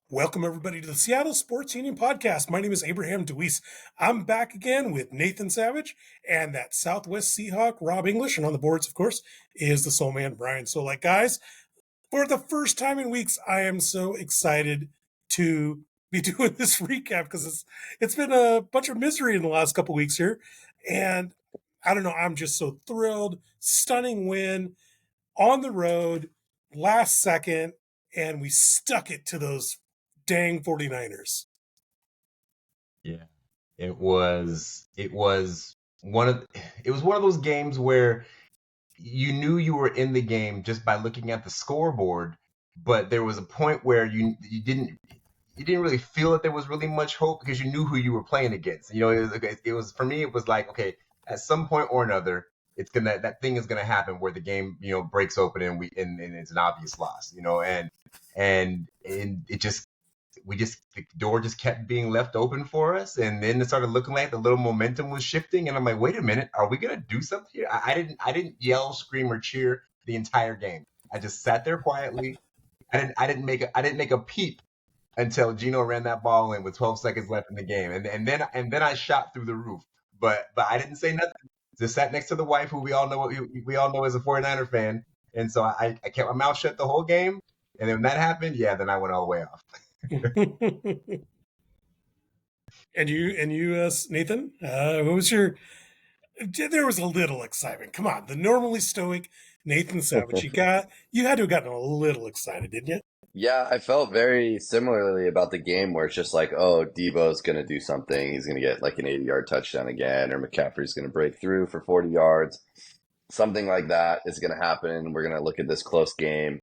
Welcome, everybody, to the Seattle Sports Union podcast. My name is Abraham DeWeese. I'm back again with Nathan Savage and that Southwest Seahawk, Rob English. And on the boards, of course, is the Soulman Brian Solack. Guys, for the first time in weeks, I am so excited to be doing this recap because it's been a bunch of misery in the last couple weeks here. And I don't know, I'm just so thrilled. Stunning win on the road, last second, and we stuck it to those dang 49ers. Yeah. It was one of those games where you knew you were in the game just by looking at the scoreboard, but there was a point where you didn't really feel that there was really much hope because you knew who you were playing against. It was for me, it was like, okay, at some point or another, that thing is gonna happen where the game, breaks open and it's an obvious loss, and the door just kept being left open for us, and then it started looking like the little momentum was shifting, and I'm like, wait a minute, are we gonna do something here? I didn't yell, scream, or cheer the entire game. I just sat there quietly. I didn't make a peep until Gino ran that ball in with 12 seconds left in the game, and then I shot through the roof. But I didn't say nothing. Just sat next to the wife, who we all know is a 49er fan, and so I kept my mouth shut the whole game. And then when that happened, then I went all the way off. And you, Nathan, what was your? There was a little excitement. Come on, the normally stoic Nathan Savage. You had to have gotten a little excited, didn't you? Yeah, I felt very similarly about the game where it's just like, oh, Debo's going to do something. He's going to get like an 80-yard touchdown again, or McCaffrey's going to break through for 40 yards. Something like that is going to happen. We're going to look at this close game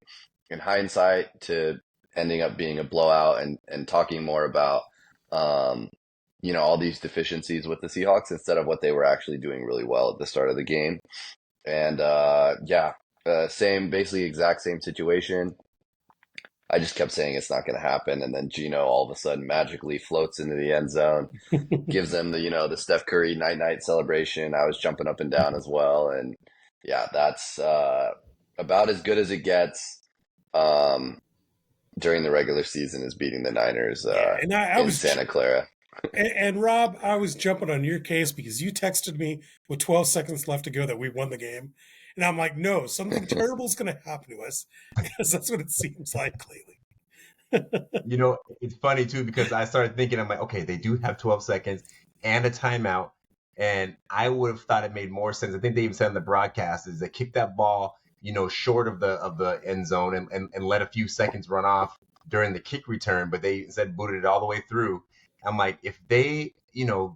in hindsight to ending up being a blowout and talking more about, all these deficiencies with the Seahawks instead of what they were actually doing really well at the start of the game. And basically exact same situation. I just kept saying it's not going to happen, and then Gino all of a sudden magically floats into the end zone, gives them the Steph Curry night celebration. I was jumping up and down as well, and yeah, that's about as good as it gets during the regular season, is beating the Niners in Santa Clara. And Rob, I was jumping on your case because you texted me with 12 seconds left to go that we won the game. And I'm like, no, something terrible is going to happen to us, because that's what it seems like lately. It's funny, too, because I started thinking, I'm like, okay, they do have 12 seconds and a timeout. And I would have thought it made more sense. I think they even said on the broadcast is they kick that ball, short of the end zone and let a few seconds run off during the kick return. But they instead booted it all the way through. I'm like, if they,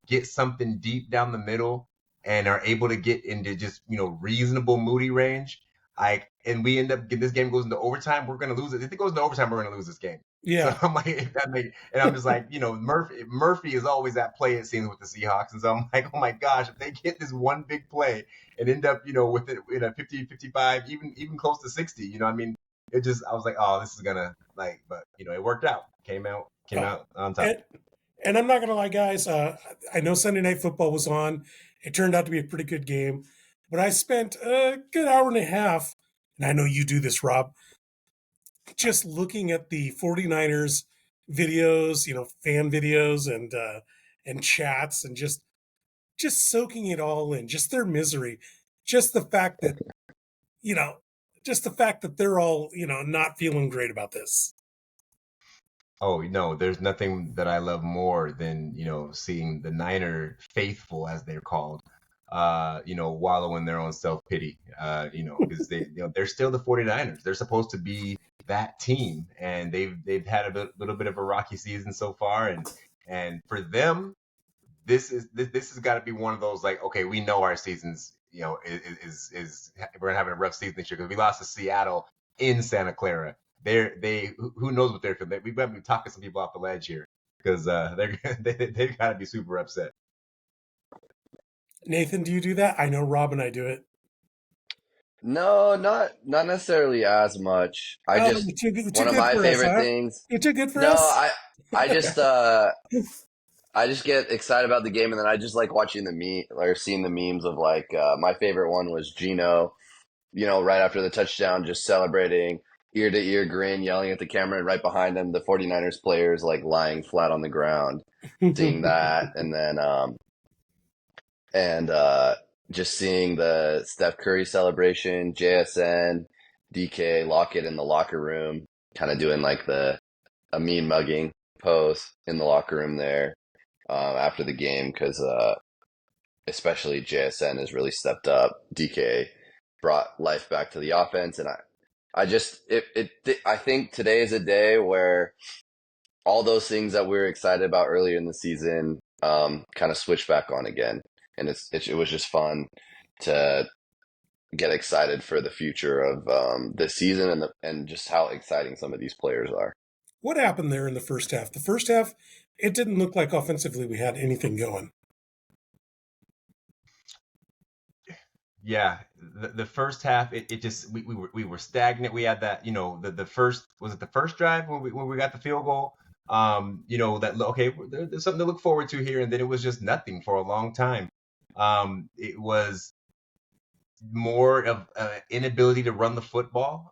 get something deep down the middle and are able to get into just, reasonable Moody range, and we end up, this game goes into overtime, we're going to lose it. If it goes into overtime, we're going to lose this game. Yeah. So I'm like, and I'm just like, Murphy is always at play, it seems, with the Seahawks. And so I'm like, oh my gosh, if they get this one big play and end up, with it in a 50, 55, even close to 60, I was like, oh, this is going to but it worked out. Came out on top. And I'm not going to lie, guys. I know Sunday Night Football was on. It turned out to be a pretty good game. But I spent a good hour and a half, and I know you do this, Rob, just looking at the 49ers videos, fan videos and chats, and just soaking it all in, just their misery. Just the fact that, they're all, not feeling great about this. Oh, no, there's nothing that I love more than, seeing the Niner faithful, as they're called, wallow in their own self-pity, because they're still the 49ers. They're supposed to be that team, and they've had a little bit of a rocky season so far. And for them, this has got to be one of those, like, okay, we know our season's, is we're having a rough season this year because we lost to Seattle in Santa Clara. Who knows what they're feeling. We've got to be talking some people off the ledge here because they've got to be super upset. Nathan, do you do that? I know Rob and I do it. No, not necessarily as much. One of my favorite things. You're too good for us. No, I just I just get excited about the game, and then I just like watching seeing the memes of my favorite one was Gino, right after the touchdown, just celebrating. ear to ear grin, yelling at the camera, and right behind him, the 49ers players like lying flat on the ground, seeing that, and then and just seeing the Steph Curry celebration, JSN, DK, Lockett in the locker room, kind of doing like a mean mugging pose in the locker room there after the game because especially JSN has really stepped up. DK brought life back to the offense, and I think today is a day where all those things that we were excited about earlier in the season kind of switch back on again, and it was just fun to get excited for the future of this season and just how exciting some of these players are. What happened there in the first half? The first half, it didn't look like offensively we had anything going. Yeah, the first half, it just we were stagnant. We had that, the first, was it the first drive when we got the field goal? That, okay, there's something to look forward to here, and then it was just nothing for a long time. It was more of inability to run the football.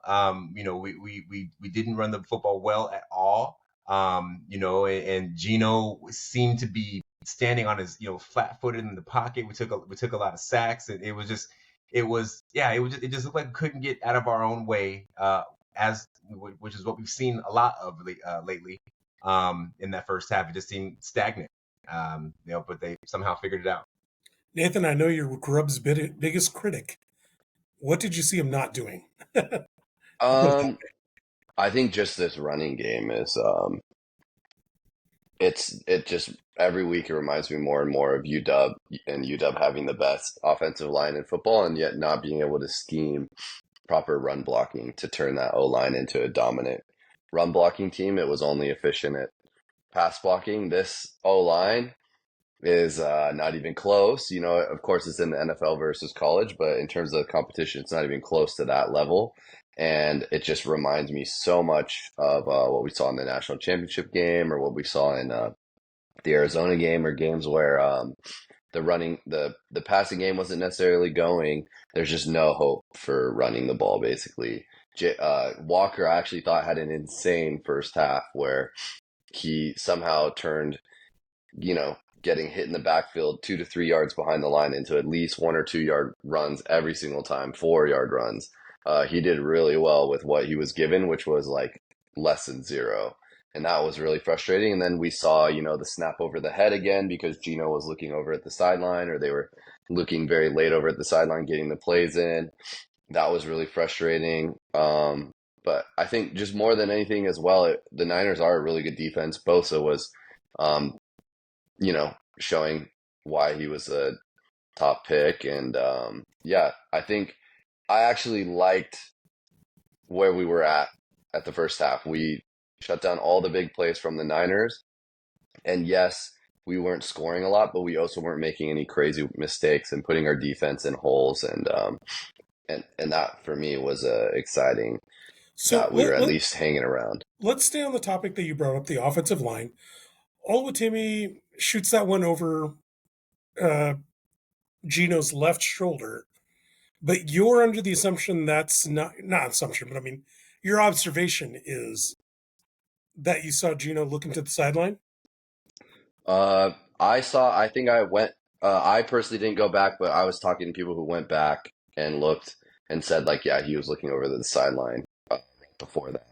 We didn't run the football well at all. And Gino seemed to be standing on his, flat-footed in the pocket. We took a lot of sacks, and it just looked like we couldn't get out of our own way, which is what we've seen a lot of lately. In that first half, it just seemed stagnant. But they somehow figured it out. Nathan, I know you're Grubb's biggest critic. What did you see him not doing? I think just this running game is it just every week it reminds me more and more of UW and UW having the best offensive line in football and yet not being able to scheme proper run blocking to turn that O-line into a dominant run blocking team. It was only efficient at pass blocking. This O-line is not even close. Of course, it's in the NFL versus college, but in terms of competition, it's not even close to that level. And it just reminds me so much of what we saw in the national championship game or what we saw in the Arizona game or games where the passing game wasn't necessarily going. There's just no hope for running the ball, basically. Walker, I actually thought, had an insane first half where he somehow turned, getting hit in the backfield 2 to 3 yards behind the line into at least 1 or 2 yard runs every single time, 4-yard runs. He did really well with what he was given, which was like less than 0. And that was really frustrating. And then we saw, the snap over the head again because Gino was looking over at the sideline, or they were looking very late over at the sideline, getting the plays in. That was really frustrating. But I think just more than anything as well, the Niners are a really good defense. Bosa was, showing why he was a top pick. And I think I actually liked where we were at the first half. We shut down all the big plays from the Niners. And yes, we weren't scoring a lot, but we also weren't making any crazy mistakes and putting our defense in holes. And that for me was exciting. So that we were at least hanging around. Let's stay on the topic that you brought up, the offensive line. Oluwatimi shoots that one over Gino's left shoulder, but you're under the assumption that's not assumption, but I mean, your observation is that you saw Gino looking to the sideline? I personally didn't go back, but I was talking to people who went back and looked and said, he was looking over the sideline before that.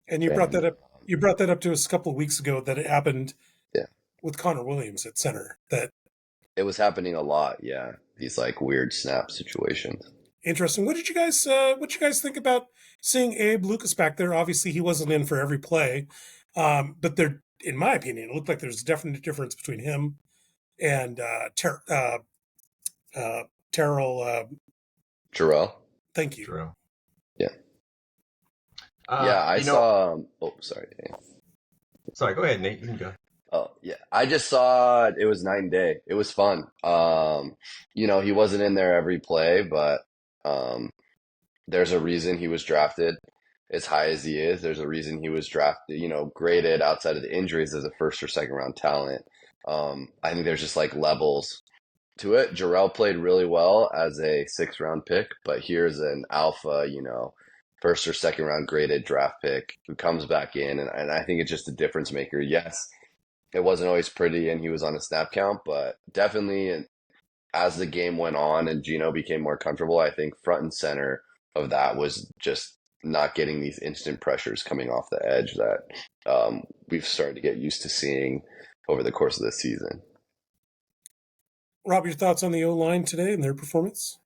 And you brought that up. You brought that up to us a couple of weeks ago that it happened with Connor Williams at center. That it was happening a lot. Yeah, these weird snap situations. Interesting. What did you guys think about seeing Abe Lucas back there? Obviously, he wasn't in for every play, but there, in my opinion, it looked like there's a definite difference between him and Terrell. Thank you. Terrell. Yeah. I saw. Sorry. Sorry, go ahead, Nate. You can go. Oh, yeah. I just saw it was night and day. It was fun. He wasn't in there every play, but there's a reason he was drafted as high as he is. There's a reason he was drafted, graded outside of the injuries as a first or second round talent. I think there's just levels to it. Jarrell played really well as a 6th round pick, but here's an alpha, first or second round graded draft pick who comes back in, and I think it's just a difference maker. Yes, it wasn't always pretty, and he was on a snap count, but definitely as the game went on and Gino became more comfortable, I think front and center of that was just not getting these instant pressures coming off the edge that we've started to get used to seeing over the course of the season. Rob, your thoughts on the O-line today and their performance?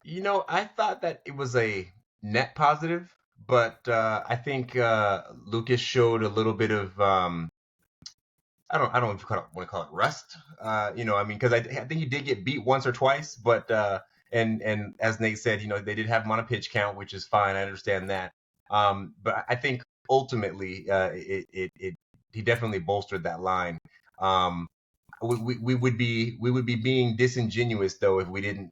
I thought that it was a net positive, but I think Lucas showed a little bit of I don't want to call it rust. Because I think he did get beat once or twice, but and as Nate said, they did have him on a pitch count, which is fine. I understand that. But I think ultimately, he definitely bolstered that line. We would be being disingenuous though if we didn't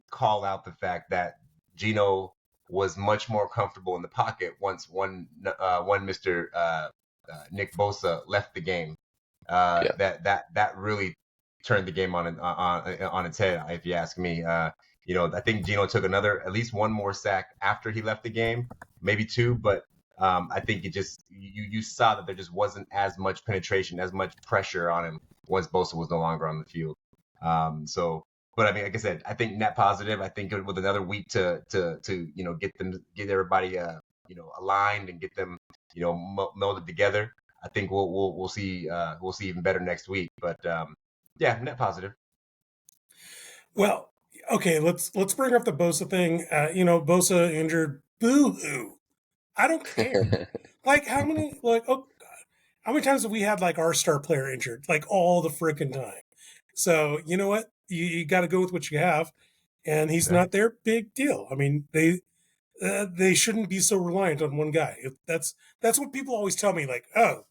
call out the fact that Gino was much more comfortable in the pocket once one Mr. Nick Bosa left the game. That really turned the game on its head, if you ask me. I think Gino took at least one more sack after he left the game, maybe two, but I think it just you saw that there just wasn't as much penetration, as much pressure on him once Bosa was no longer on the field. But I mean, like I said, I think net positive. I think with another week to get everybody aligned and get them melded together. I think we'll see even better next week. But net positive. Well, okay, let's bring up the Bosa thing. Bosa injured. Boo hoo. I don't care. How many times have we had our star player injured? All the freaking time. So you know what? You got to go with what you have, and he's not there. Big deal. I mean, they shouldn't be so reliant on one guy. That's what people always tell me. Oh,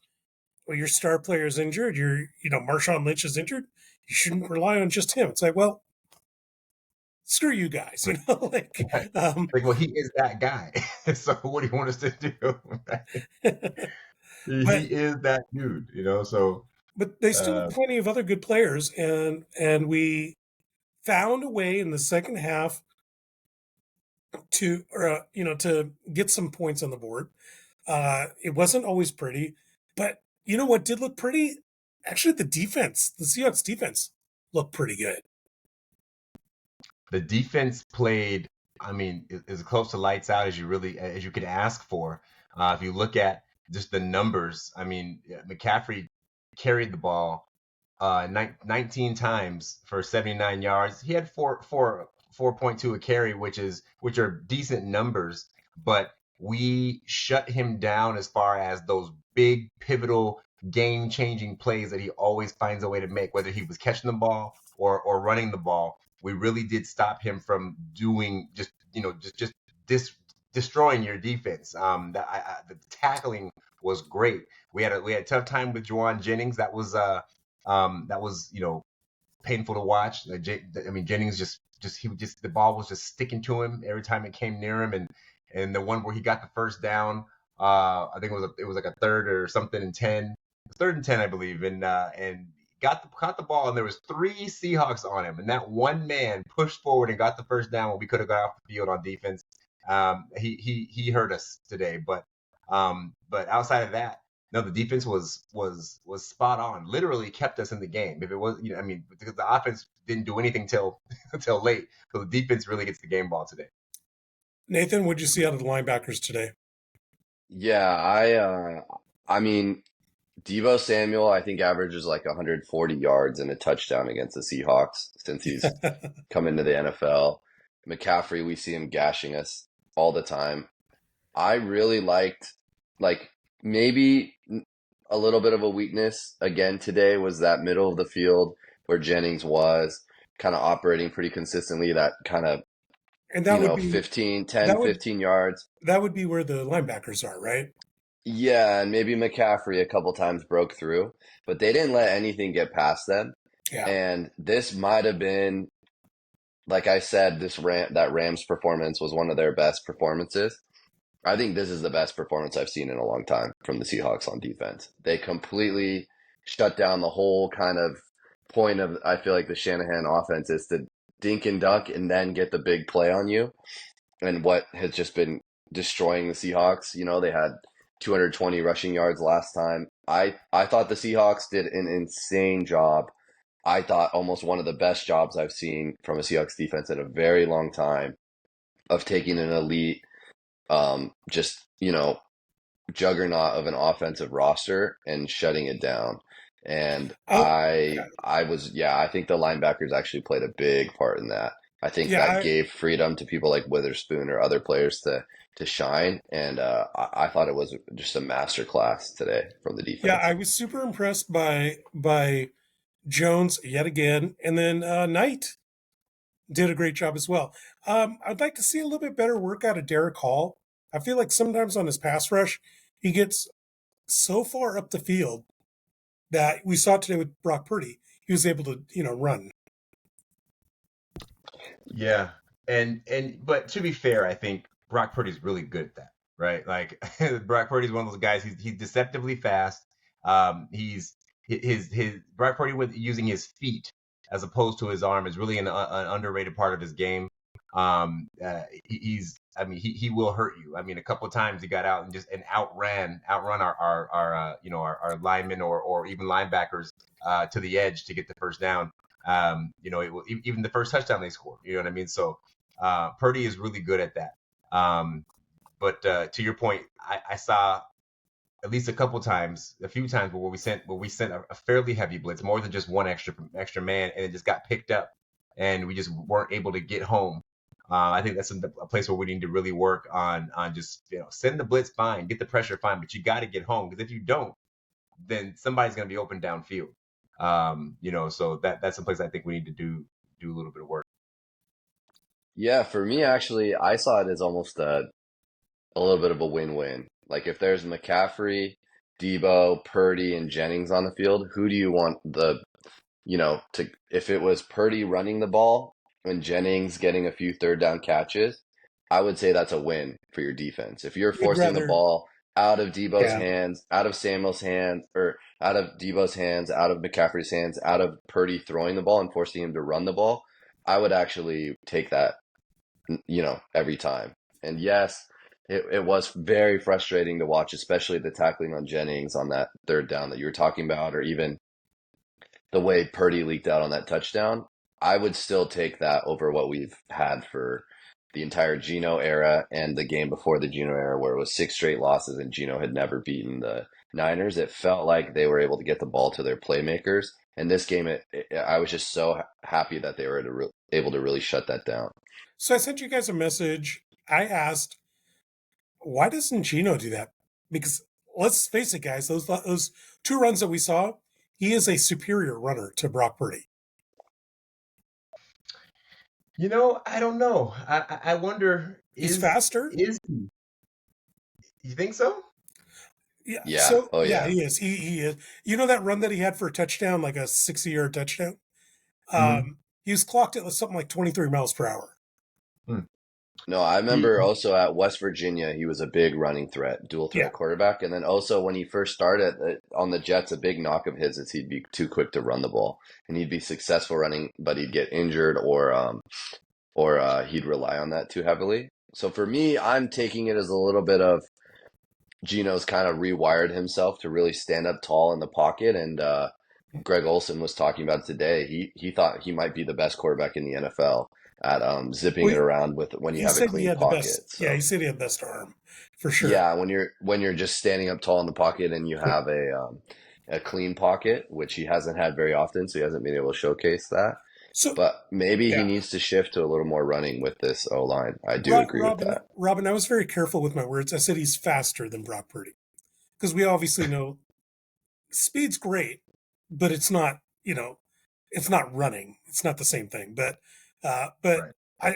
well, your star player is injured. Marshawn Lynch is injured. You shouldn't rely on just him. It's well, screw you guys. Well, he is that guy. So what do you want us to do? He is that dude. So. But they still have plenty of other good players, and we found a way in the second half to get some points on the board. It wasn't always pretty, but you know what did look pretty? Actually, the Seahawks defense looked pretty good. The defense played, as close to lights out as you could ask for. If you look at just the numbers, McCaffrey carried the ball 19 times for 79 yards. He had 4.2 a carry, which are decent numbers, but we shut him down as far as those big pivotal game-changing plays that he always finds a way to make, whether he was catching the ball or running the ball. We really did stop him from doing just destroying your defense. The tackling was great. We had a tough time with Juwan Jennings. That was painful to watch. Jennings the ball was just sticking to him every time it came near him, and the one where he got the first down, I think it was like a third or something and 10, third and 10, I believe, and caught the ball, and there was 3 Seahawks on him, and that one man pushed forward and got the first down when we could have got off the field on defense. He hurt us today, but outside of that, no, the defense was spot on. Literally kept us in the game. If it was, because the offense didn't do anything till late, so the defense really gets the game ball today. Nathan, what'd you see out of the linebackers today? Yeah, Deebo Samuel, I think, averages 140 yards and a touchdown against the Seahawks since he's come into the NFL. McCaffrey, we see him gashing us all the time. I really liked, maybe a little bit of a weakness again today was that middle of the field where Jennings was kind of operating pretty consistently, that kind of, and that would be 15 yards. That would be where the linebackers are, right? Yeah, and maybe McCaffrey a couple times broke through, but they didn't let anything get past them. Yeah. And this might have been, like I said, that Rams performance was one of their best performances. I think this is the best performance I've seen in a long time from the Seahawks on defense. They completely shut down the whole kind of point of, I feel like the Shanahan offense is to dink and duck and then get the big play on you. And what has just been destroying the Seahawks. They had 220 rushing yards last time. I thought the Seahawks did an insane job. I thought almost one of the best jobs I've seen from a Seahawks defense in a very long time of taking an elite, just, juggernaut of an offensive roster and shutting it down. And Oh, yeah, I think the linebackers actually played a big part in that. I think yeah, that gave freedom to people like Witherspoon or other players to shine. And I thought it was just a master class today from the yeah. defense. I was super impressed by Jones yet again, and then Knight did a great job as well. I'd like to see a little bit better work out of Derek Hall. I feel like sometimes on his pass rush, he gets so far up the field that we saw today with Brock Purdy. He was able to, run. Yeah, but to be fair, I think Brock Purdy's really good at that, right? Like Brock Purdy's one of those guys. He's deceptively fast. He's his Brock Purdy with using his feet as opposed to his arm is really an underrated part of his game. He will hurt you. I mean, a couple of times he got out and outrun our linemen or even linebackers to the edge to get the first down. Even the first touchdown they scored. You know what I mean? So Purdy is really good at that. But to your point, I saw at least a few times where we sent a fairly heavy blitz, more than just one extra man, and it just got picked up, and we just weren't able to get home. I think that's a place where we need to really work on just send the blitz fine, get the pressure fine, but you got to get home, because if you don't, then somebody's going to be open downfield. So that's a place I think we need to do a little bit of work. Yeah, for me, actually, I saw it as almost a little bit of a win-win. Like if there's McCaffrey, Debo, Purdy, and Jennings on the field, who do you want if it was Purdy running the ball and Jennings getting a few third down catches, I would say that's a win for your defense. If you're You'd forcing the rather, ball out of Debo's yeah. hands, out of Samuel's hands, or out of Debo's hands, out of McCaffrey's hands, out of Purdy throwing the ball and forcing him to run the ball, I would actually take that, every time. And yes, it was very frustrating to watch, especially the tackling on Jennings on that third down that you were talking about, or even the way Purdy leaked out on that touchdown. I would still take that over what we've had for the entire Geno era and the game before the Geno era, where it was 6 straight losses and Geno had never beaten the Niners. It felt like they were able to get the ball to their playmakers. And this game, I was just so happy that they were able to really shut that down. So I sent you guys a message. I asked, why doesn't Gino do that? Because let's face it, guys, those 2 runs that we saw, he is a superior runner to Brock Purdy. I don't know. I wonder. He's faster. Is he? You think so? Yeah. Yeah. So Oh, yeah. he is. He is. You know that run that he had for a touchdown, like a 60-yard touchdown? He was clocked at something like 23 miles per hour. No, I remember also at West Virginia, he was a big running threat, dual threat Yeah. quarterback. And then also when he first started on the Jets, a big knock of his is he'd be too quick to run the ball, and he'd be successful running, but he'd get injured or he'd rely on that too heavily. So for me, I'm taking it as a little bit of Geno's kind of rewired himself to really stand up tall in the pocket. And Greg Olson was talking about it today. He thought he might be the best quarterback in the NFL at zipping it around with when you have a clean pocket. So, yeah, he said he had the best arm, for sure. yeah, when you're just standing up tall in the pocket and you have a clean pocket, which he hasn't had very often, so he hasn't been able to showcase that. So, But maybe yeah. he needs to shift to a little more running with this O-line. I do agree with that. Robin, I was very careful with my words. I said he's faster than Brock Purdy, because we obviously know speed's great, but it's not, it's not running. It's not the same thing. But Right.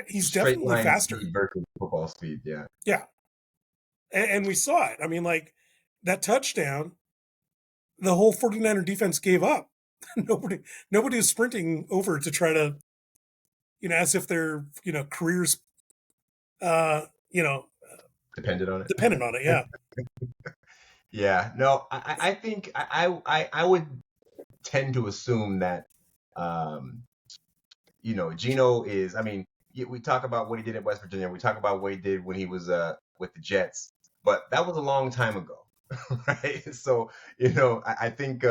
he's Straight definitely line faster. speed versus football speed. Yeah. Yeah. And we saw it. I mean, like that touchdown, the whole 49er defense gave up. Nobody was sprinting over to try to, as if their, careers, Depended on it. dependent on it. Yeah. Yeah. No, I think I would tend to assume that, Geno is. I mean, we talk about what he did at West Virginia. We talk about what he did when he was with the Jets, but that was a long time ago, right? So I think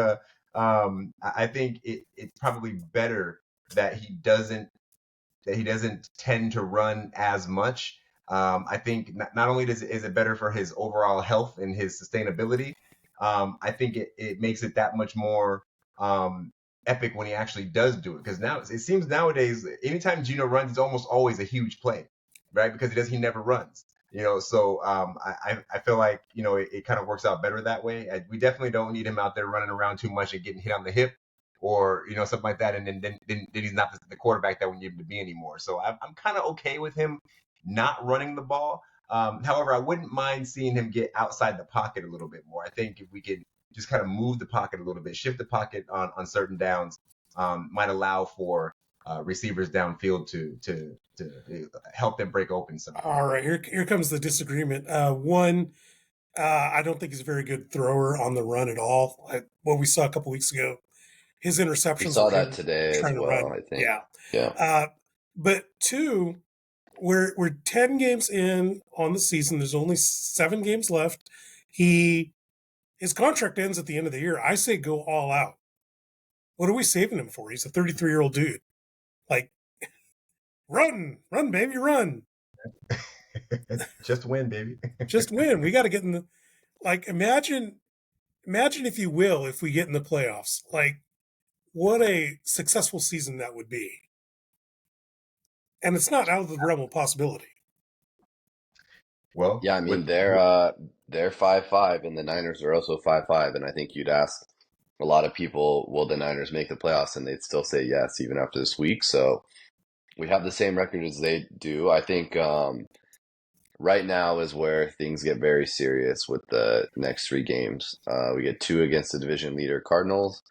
it's probably better that he doesn't tend to run as much. I think not only is it better for his overall health and his sustainability, I think it makes it that much more epic when he actually does do it. Because now it seems nowadays, anytime Gino runs, it's almost always a huge play, right? Because he never runs. So I feel like it kind of works out better that way. We definitely don't need him out there running around too much and getting hit on the hip or something like that, and then he's not the quarterback that we need him to be anymore. So I'm kind of okay with him not running the ball. However, I wouldn't mind seeing him get outside the pocket a little bit more. I think if we could just kind of move the pocket a little bit, shift the pocket on certain downs, might allow for receivers downfield to help them break open some. All right, here comes the disagreement. One, I don't think he's a very good thrower on the run at all. What we saw a couple weeks ago, his interceptions. We saw that today as well, I think. Yeah. But two, we're 10 games in on the season. There's only 7 games left. His contract ends at the end of the year. I say go all out. What are we saving him for? He's a 33-year-old dude. Like, run, baby, run. Just win, baby. Just win. We got to get in the, like, imagine if you will, if we get in the playoffs, like what a successful season that would be. And it's not out of the realm of possibility. Well, yeah, I mean, they're 5-5 and the Niners are also 5-5. And I think you'd ask a lot of people, will the Niners make the playoffs? And they'd still say yes, even after this week. So we have the same record as they do. I think right now is where things get very serious with the next 3 games. We get 2 against the division leader Cardinals.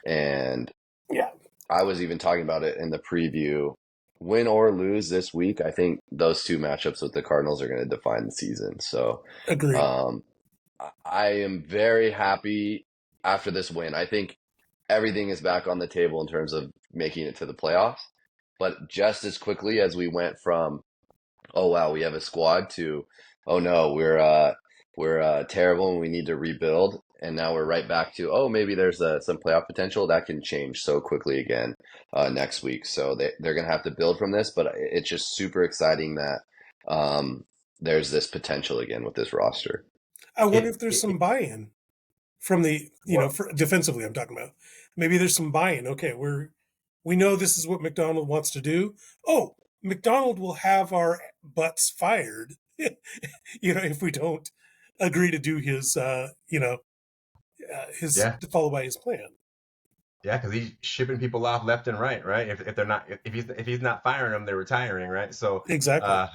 And yeah, I was even talking about it in the preview. Win or lose this week, I think those 2 matchups with the Cardinals are going to define the season. So agreed. I am very happy after this win. I think everything is back on the table in terms of making it to the playoffs. But just as quickly as we went from, oh wow, we have a squad, to, oh no, we're terrible and we need to rebuild, and now we're right back to, oh, maybe there's some playoff potential. That can change so quickly again next week. So they're going to have to build from this, but it's just super exciting that there's this potential again with this roster. I wonder if there's some buy-in from the, defensively I'm talking about. Maybe there's some buy-in. Okay, we know this is what McDonald wants to do. Oh, McDonald will have our butts fired, if we don't agree to do his, to follow by his plan. Yeah, because he's shipping people off left and right. If they're not, if he's not firing them, they're retiring, right? So exactly.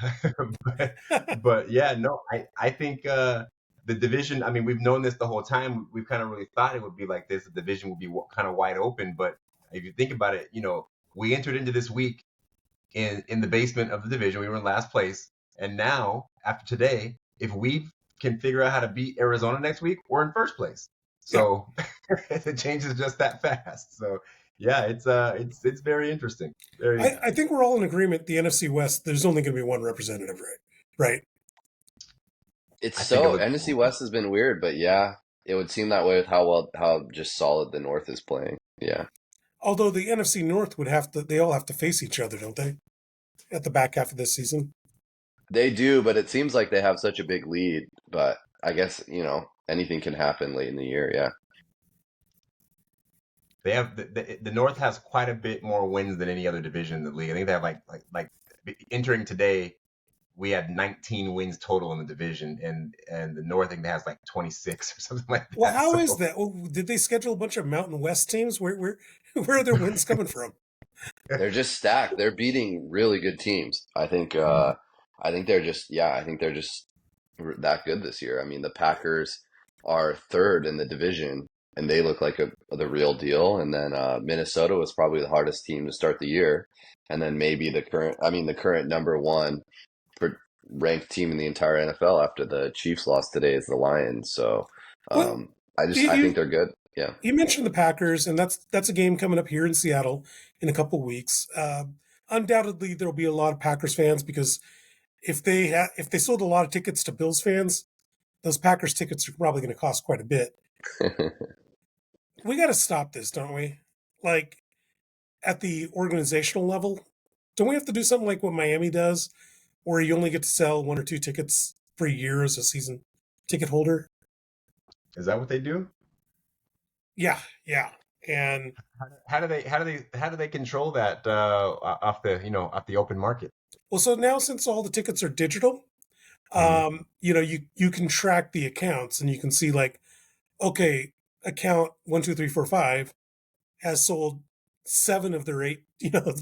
But yeah, no, I think the division. I mean, we've known this the whole time. We've kind of really thought it would be like this. The division would be kind of wide open. But if you think about it, we entered into this week in the basement of the division. We were in last place, and now after today, if we can figure out how to beat Arizona next week, we're in first place. So it changes just that fast. So yeah, it's very interesting. I think we're all in agreement. The NFC West, there's only going to be one representative, right? NFC West has been weird, but yeah, it would seem that way with how just solid the North is playing. Yeah. Although the NFC North they all have to face each other, don't they? At the back half of this season. They do, but it seems like they have such a big lead. But I guess, anything can happen late in the year. Yeah. They have the North has quite a bit more wins than any other division in the league. I think they have like entering today, we had 19 wins total in the division, and the North, I think, has like 26 or something like that. Well, how is that? Oh, did they schedule a bunch of Mountain West teams? Where are their wins coming from? They're just stacked. They're beating really good teams. I think they're just that good this year. I mean, the Packers are 3rd in the division, and they look like the real deal. And then Minnesota was probably the hardest team to start the year, and then maybe the current number 1 ranked team in the entire NFL after the Chiefs lost today is the Lions. So I think they're good. Yeah. You mentioned the Packers, and that's a game coming up here in Seattle in a couple weeks. Undoubtedly, there'll be a lot of Packers fans because if they sold a lot of tickets to Bills fans, those Packers tickets are probably going to cost quite a bit. We got to stop this, don't we? Like at the organizational level, don't we have to do something like what Miami does, where you only get to sell 1 or 2 tickets per year as a season ticket holder? Is that what they do? Yeah. And How do they control that off the open market? well, so now since all the tickets are digital, Mhm. you can track the accounts and you can see like, okay, account 1, 2, 3, 4, 5 has sold 7 of their 8,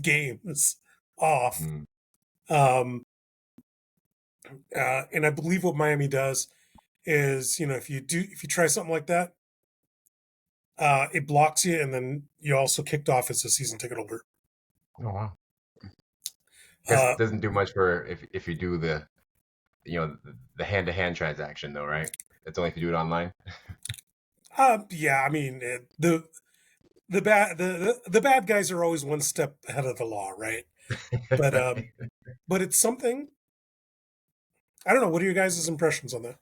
games off. Mm. Um, and I believe what Miami does is, if you try something like that, it blocks you, and then you also kicked off as a season ticket holder. Oh wow. I guess Uh, it doesn't do much for if you do the hand-to-hand transaction though, right? It's only if you do it online. yeah, I mean the bad guys are always one step ahead of the law, right? But but it's something. I don't know. What are your guys' impressions on that?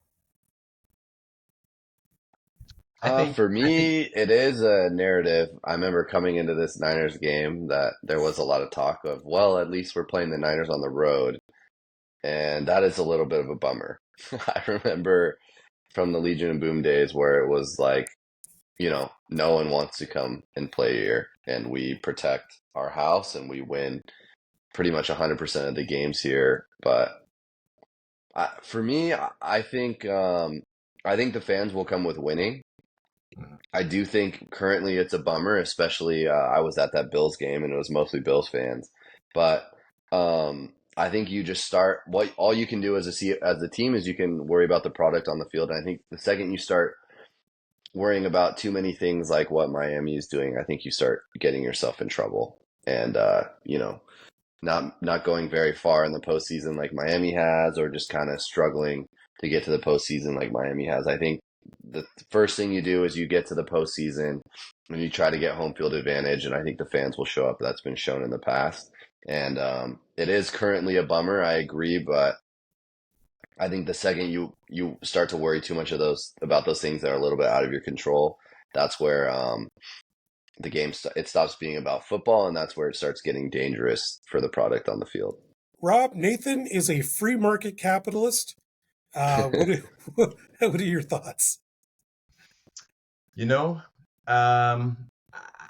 For I think me, it is a narrative. I remember coming into this Niners game that there was a lot of talk of, well, at least we're playing the Niners on the road. And that is a little bit of a bummer. I remember from the Legion of Boom days where it was like, no one wants to come and play here, and we protect our house and we win pretty much 100% of the games here. But for me, I think the fans will come with winning. Mhm. I do think currently it's a bummer, especially I was at that Bills game and it was mostly Bills fans. But I think you just start what all you can do as a team is you can worry about the product on the field. And I think the second you start worrying about too many things like what Miami is doing, I think you start getting yourself in trouble. And not going very far in the postseason like Miami has, or just kind of struggling to get to the postseason like Miami has. I think the first thing you do is you get to the postseason and you try to get home field advantage, and I think the fans will show up. That's been shown in the past, and it is currently a bummer. I agree, but I think the second you start to worry too much about those things that are a little bit out of your control, that's where the game it stops being about football, and that's where it starts getting dangerous for the product on the field. Rob, Nathan is a free market capitalist. What are, what are your thoughts? You know, um,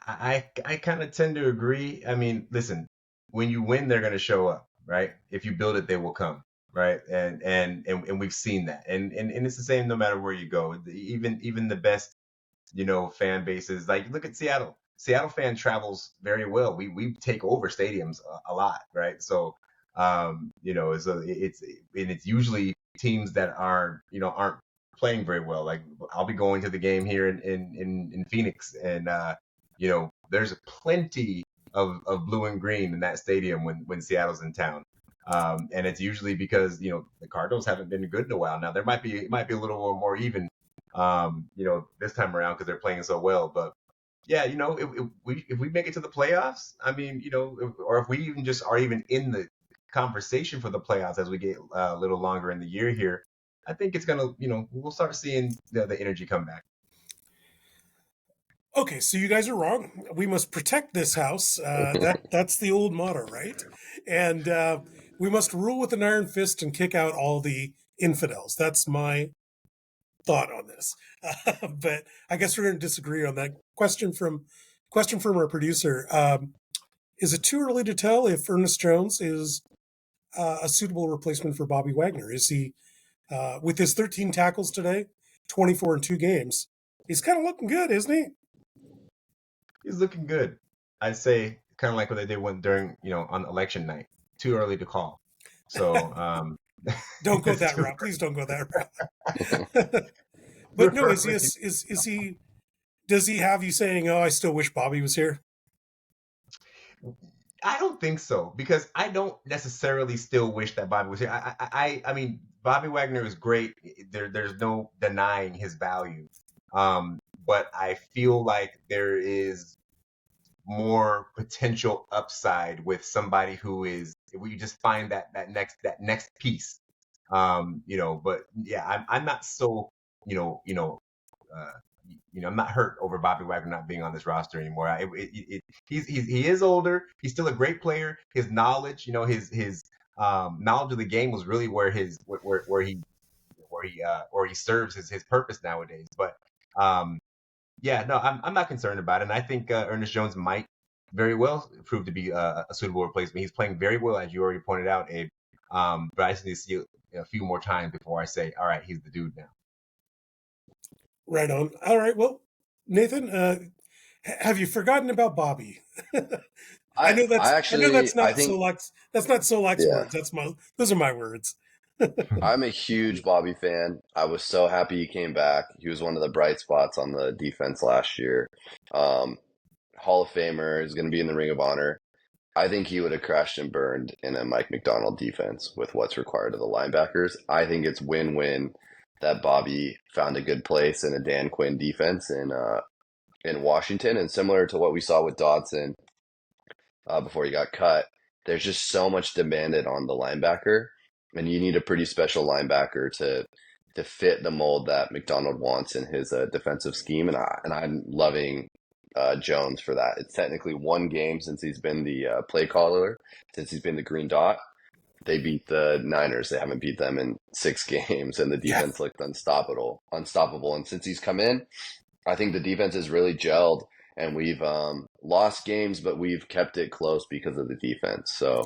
I kind of tend to agree. I mean, listen, when you win, they're going to show up, right? If you build it, they will come, right? And we've seen that, and it's the same no matter where you go. Even the best, fan bases. Like look at Seattle. Seattle fan travels very well. We take over stadiums a lot, right? So, so it's usually teams that aren't playing very well. Like I'll be going to the game here in Phoenix, and there's plenty of blue and green in that stadium when Seattle's in town. And it's usually because the Cardinals haven't been good in a while. Now it might be a little more even, this time around because they're playing so well. But yeah, if we make it to the playoffs, I mean, or if we even just are even in the conversation for the playoffs as we get a little longer in the year here, I think it's gonna, we'll start seeing the energy come back. Okay, so you guys are wrong. We must protect this house. That's the old motto, right? And we must rule with an iron fist and kick out all the infidels. That's my thought on this. But I guess we're going to disagree on that. Question from our producer. Is it too early to tell if Ernest Jones is a suitable replacement for Bobby Wagner? Is he, with his 13 tackles today, 24 in 2 games? He's kind of looking good, isn't he? He's looking good. I'd say kind of like what they did during, on election night. Too early to call. So Don't go it's that too route. Please don't go that route. But no, is he? early. Is he? Does he have you saying, "Oh, I still wish Bobby was here"? I don't think so because I don't necessarily still wish that Bobby was here. I mean, Bobby Wagner is great. There's no denying his value. But I feel like there is more potential upside with somebody who is, we just find that next piece. But yeah, I'm not so, you know, you know, uh, I'm not hurt over Bobby Wagner not being on this roster anymore. He is older. He's still a great player. His knowledge, his knowledge of the game was really where he serves his purpose nowadays. But yeah, no, I'm not concerned about it. And I think Ernest Jones might very well prove to be a suitable replacement. He's playing very well, as you already pointed out, Abe. But I just need to see a few more times before I say, all right, he's the dude now. Right on. All right. Well, Nathan, have you forgotten about Bobby? I know that's not Solak's. That's not Solak's words. Those are my words. I'm a huge Bobby fan. I was so happy he came back. He was one of the bright spots on the defense last year. Hall of Famer, is going to be in the Ring of Honor. I think he would have crashed and burned in a Mike McDonald defense with what's required of the linebackers. I think it's win-win that Bobby found a good place in a Dan Quinn defense in Washington. And similar to what we saw with Dodson before he got cut, there's just so much demanded on the linebacker, and you need a pretty special linebacker to fit the mold that McDonald wants in his defensive scheme. And I'm loving Jones for that. It's technically one game since he's been the play caller, since he's been the green dot. They beat the Niners. They haven't beat them in 6 games, and the defense looked unstoppable. And since he's come in, I think the defense has really gelled, and we've lost games, but we've kept it close because of the defense. So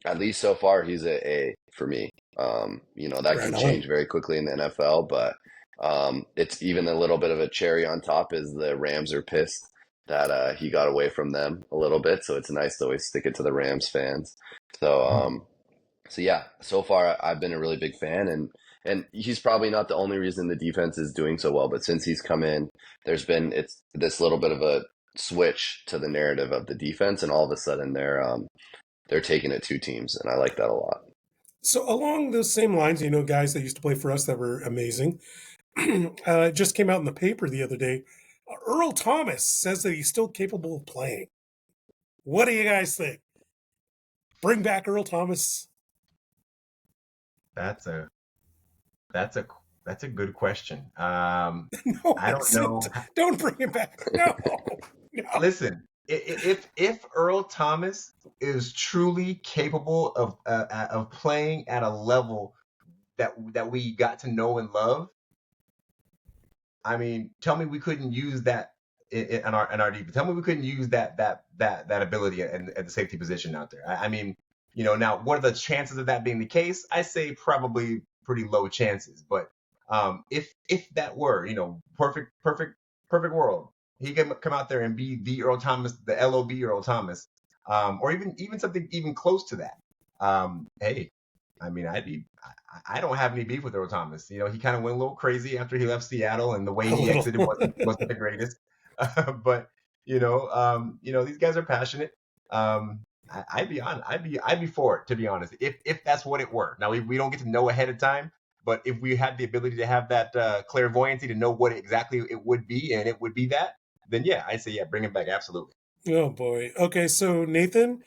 at least so far, he's a A for me. That can change very quickly in the NFL, but it's even a little bit of a cherry on top is the Rams are pissed that he got away from them a little bit. So it's nice to always stick it to the Rams fans. So yeah, so far I've been a really big fan, and he's probably not the only reason the defense is doing so well, but since he's come in, there's been this little bit of a switch to the narrative of the defense, and all of a sudden they're taking it 2 teams, and I like that a lot. So along those same lines, guys that used to play for us that were amazing, it just came out in the paper the other day. Earl Thomas says that he's still capable of playing. What do you guys think? Bring back Earl Thomas. That's a good question. No, I don't know. Don't bring him back. No. Listen, if Earl Thomas is truly capable of playing at a level that we got to know and love, I mean, tell me we couldn't use that in our defense. Tell me we couldn't use that ability at the safety position out there. I mean, now what are the chances of that being the case? I say probably pretty low chances. But if that were, perfect world, he can come out there and be the Earl Thomas, the LOB Earl Thomas, or even something even close to that. Hey, I mean, I don't have any beef with Earl Thomas. He kind of went a little crazy after he left Seattle, and the way he exited wasn't the greatest. But these guys are passionate. I'd be for it, to be honest. If that's what it were. Now we don't get to know ahead of time, but if we had the ability to have that clairvoyancy to know what exactly it would be, and it would be that, then yeah, I'd say bring him back, absolutely. Oh boy. Okay, so Nathan,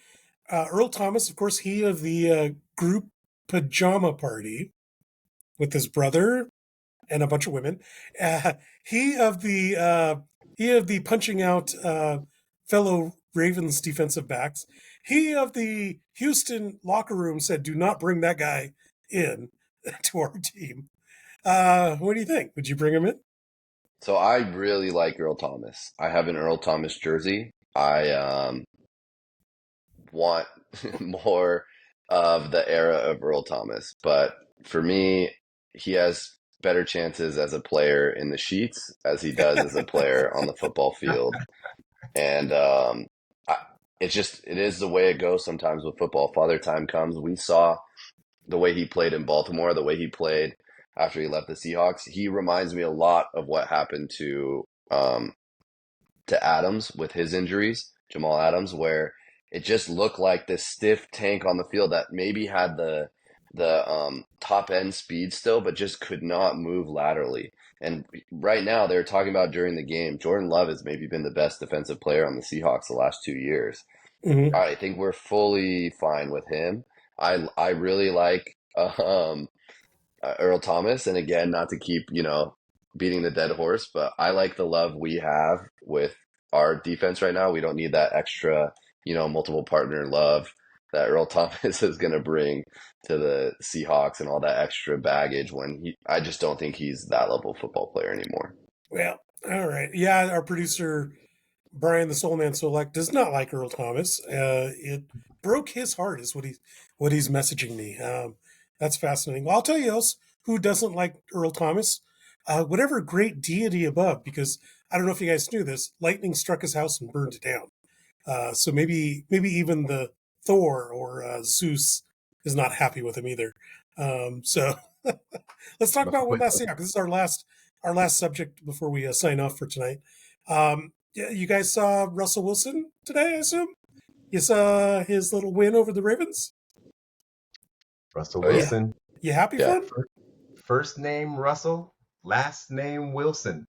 Earl Thomas, of course, he of the group pajama party with his brother and a bunch of women. He of the punching out fellow Ravens defensive backs. He of the Houston locker room said, "Do not bring that guy in to our team." What do you think? Would you bring him in? So I really like Earl Thomas. I have an Earl Thomas jersey. I want more of the era of Earl Thomas, but for me, he has better chances as a player in the sheets as he does as a player on the football field. And it is the way it goes sometimes with football. Father time comes. We saw the way he played in Baltimore, the way he played after he left the Seahawks. He reminds me a lot of what happened to Adams with his injuries, Jamal Adams, where it just looked like this stiff tank on the field that maybe had the the top end speed still, but just could not move laterally. And right now, they're talking about during the game, Jordan Love has maybe been the best defensive player on the Seahawks the last 2 years. Hmm. I think we're fully fine with him. I really like Earl Thomas, and again, not to keep beating the dead horse, but I like the love we have with our defense right now. We don't need that extra, multiple partner love that Earl Thomas is going to bring to the Seahawks and all that extra baggage I just don't think he's that level of football player anymore. Well, all right. Yeah, our producer Brian the Soulman Solack does not like Earl Thomas. It broke his heart, is what he's messaging me. That's fascinating. Well, I'll tell you else who doesn't like Earl Thomas. Whatever great deity above, because I don't know if you guys knew this, lightning struck his house and burned it down. So maybe even the Thor or Zeus is not happy with him either. So let's talk about one last thing. This is our last subject before we sign off for tonight. Yeah, you guys saw Russell Wilson today, I assume? You saw his little win over the Ravens? Russell Oh, yeah. Wilson. You happy Yeah. for him? First name Russell, last name Wilson.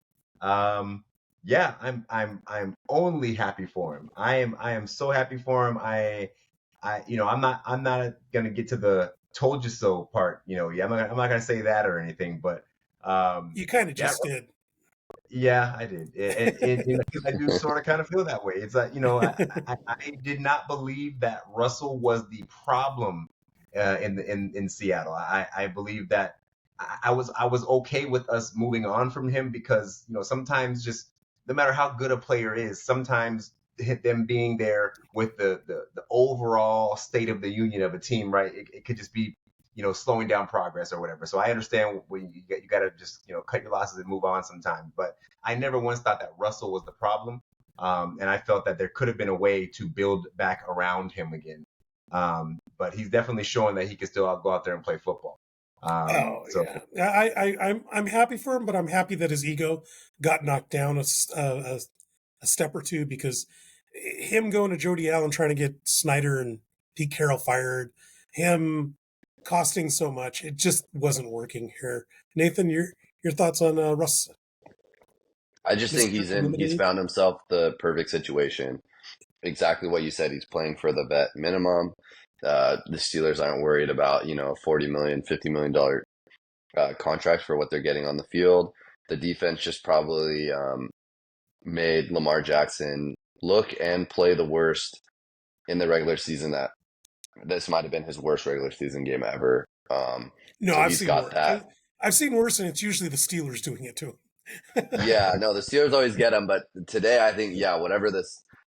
Yeah, I'm only happy for him. I am so happy for him. I'm not gonna get to the told you so part. Yeah, I'm not gonna say that or anything, but You kind of just did. yeah, I did. I do sort of kind of feel that way. It's like, I did not believe that Russell was the problem in Seattle. I believe that I was okay with us moving on from him because, sometimes just no matter how good a player is, sometimes them being there with the overall state of the union of a team, right? It could just be slowing down progress or whatever. So I understand when you got to just cut your losses and move on sometimes. But I never once thought that Russell was the problem, and I felt that there could have been a way to build back around him again. But he's definitely showing that he can still go out there and play football. Yeah. I'm happy for him, but I'm happy that his ego got knocked down a step or two, because him going to Jody Allen trying to get Snyder and Pete Carroll fired, him costing so much, it just wasn't working here. Nathan, your thoughts on Russ? I just think he's found himself the perfect situation. Exactly what you said. He's playing for the vet minimum. The Steelers aren't worried about, $40 million, $50 million contracts for what they're getting on the field. The defense just probably made Lamar Jackson look and play the worst in the regular season. That this might have been his worst regular season game ever. No, so I've he's seen got worse. that. I've seen worse, and it's usually the Steelers doing it to him. Yeah, no, the Steelers always get him, but today I think, whatever the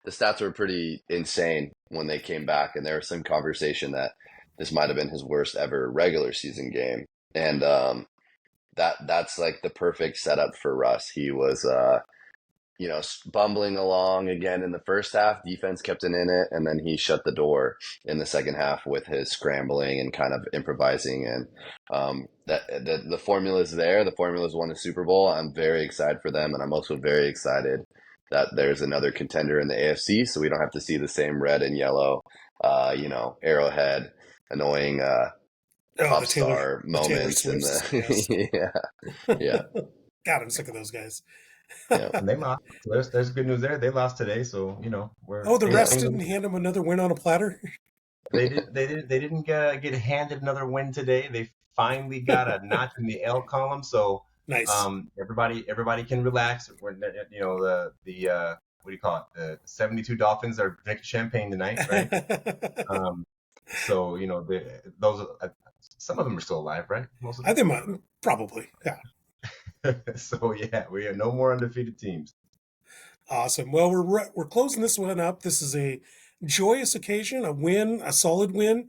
stats were pretty insane when they came back, and there was some conversation that this might have been his worst ever regular season game, and that's like the perfect setup for Russ. He was bumbling along again in the first half. Defense kept it in it, and then he shut the door in the second half with his scrambling and kind of improvising. And that the formula is there. The formula's won a Super Bowl. I'm very excited for them, and I'm also very excited that there's another contender in the AFC, so we don't have to see the same red and yellow, Arrowhead, annoying pop star moments in the yeah. God, I'm sick of those guys. Yeah. And they lost. So there's good news there. They lost today, so we're. The rest didn't hand them another win on a platter. They didn't get handed another win today. They finally got a notch in the L column. So nice. Everybody can relax. We're, the what do you call it? The 72 Dolphins are drinking champagne tonight, right? So those some of them are still alive, right? Most of them. I think probably, yeah. So yeah, we have no more undefeated teams. Awesome. Well, we're closing this one up. This is a joyous occasion, a win, a solid win,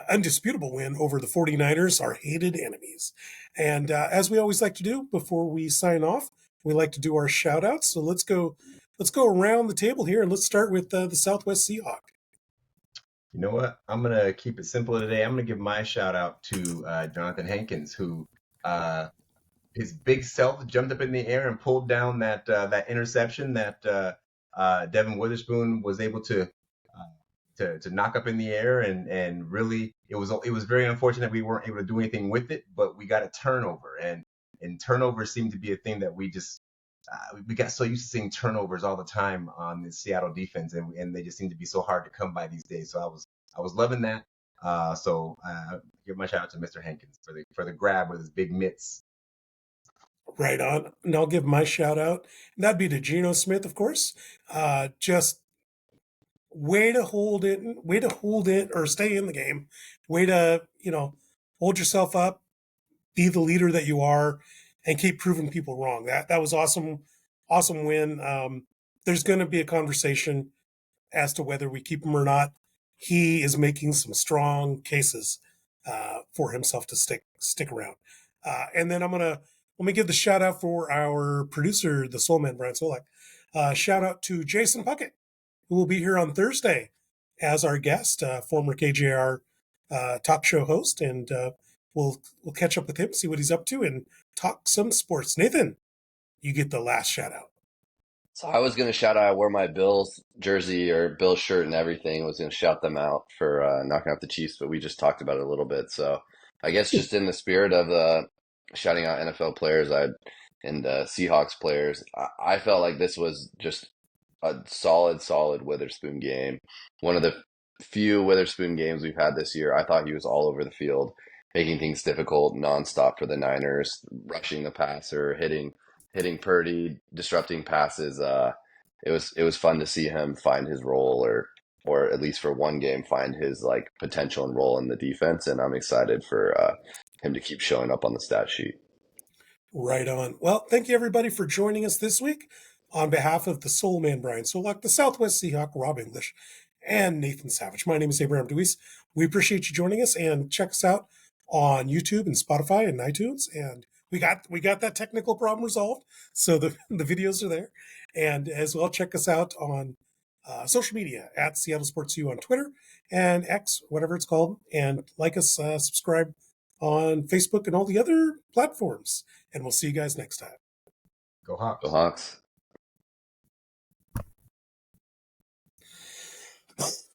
undisputable win over the 49ers, our hated enemies. And as we always like to do before we sign off, we like to do our shout outs. So let's go around the table here, and let's start with the Southwest Seahawk. You know what? I'm going to keep it simple today. I'm going to give my shout out to Jonathan Hankins, who his big self jumped up in the air and pulled down that interception that Devin Witherspoon was able to to knock up in the air, and really it was very unfortunate we weren't able to do anything with it, but we got a turnover, and turnovers seemed to be a thing that we just we got so used to seeing turnovers all the time on the Seattle defense, and they just seem to be so hard to come by these days. So I was loving that. So give my shout out to Mr. Hankins for the grab with his big mitts. Right on. And I'll give my shout out. And that'd be to Geno Smith, of course. Just way to hold it or stay in the game. Way to, hold yourself up, be the leader that you are, and keep proving people wrong. That was awesome. Awesome win. There's going to be a conversation as to whether we keep him or not. He is making some strong cases for himself to stick around. And then let me give the shout out for our producer, the Soulman Brian Solack. Shout out to Jason Puckett, who will be here on Thursday as our guest, former KJR talk show host, and we'll catch up with him, see what he's up to, and talk some sports. Nathan, you get the last shout out. So I was going to shout out, I wore my Bills jersey or Bills shirt and everything. I was going to shout them out for knocking out the Chiefs, but we just talked about it a little bit. So I guess just in the spirit of shouting out NFL players and Seahawks players, I felt like this was just a solid Witherspoon game. One of the few Witherspoon games we've had this year. I thought he was all over the field, making things difficult, nonstop for the Niners, rushing the passer, hitting Purdy, disrupting passes. It was fun to see him find his role, or at least for one game find his like potential and role in the defense. And I'm excited for him to keep showing up on the stat sheet. Right on. Well, thank you everybody for joining us this week. On behalf of the Soulman Brian Solack, the Southwest Seahawk Rob English, and Nathan Savage, my name is Abraham DeWeese. We appreciate you joining us, and check us out on YouTube and Spotify and iTunes. And we got that technical problem resolved, so the videos are there. And as well, check us out on social media at Seattle Sports U on Twitter and X, whatever it's called, and like us, subscribe on Facebook and all the other platforms. And we'll see you guys next time. Go Hawks. Go Hawks.